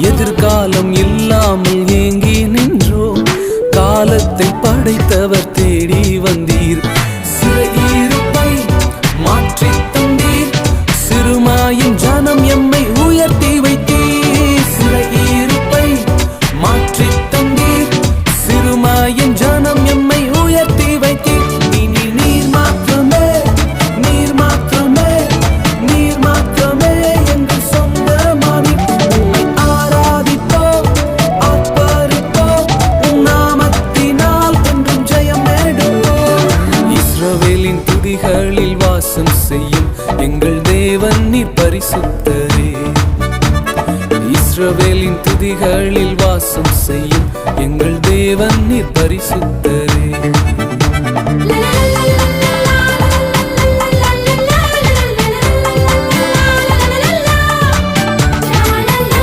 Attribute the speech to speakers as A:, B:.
A: எதிர்காலம் இல்லாமல் ஏங்கி நின்றோம். காலத்தை படைத்தவர் தேடி வந்தீர். சிறையிருப்பை மாற்றி தந்தீர். சிறுமாயின் ஜனம் எம்மை உயர்த்தி வைத்தீர். சிறையிருப்பை மாற்றி தந்தீர். சிறுமாயின் ஜனம் எம்மை உயர்த்தி வைத்தீர். இனி நீர் மாத்திரமே, நீர் மாத்திரமே, நீர் மாத்திரமே எங்கள் சொந்தமானி. உம்மை ஆராதிப்போம், ஆர்ப்பரிப்போம். உம் நாமத்தினால் என்றும் ஜெயம் நேடுவோம். இஸ்ரவேலின் துதிகளில் வாசம் செய்யும் எங்கள் தேவன் நீர் பரிசுத்தரே. இஸ்ரவேலின் துதிகளில் வாசம் செய்யும் எங்கள் தேவன் நீர் பரிசுத்தரே.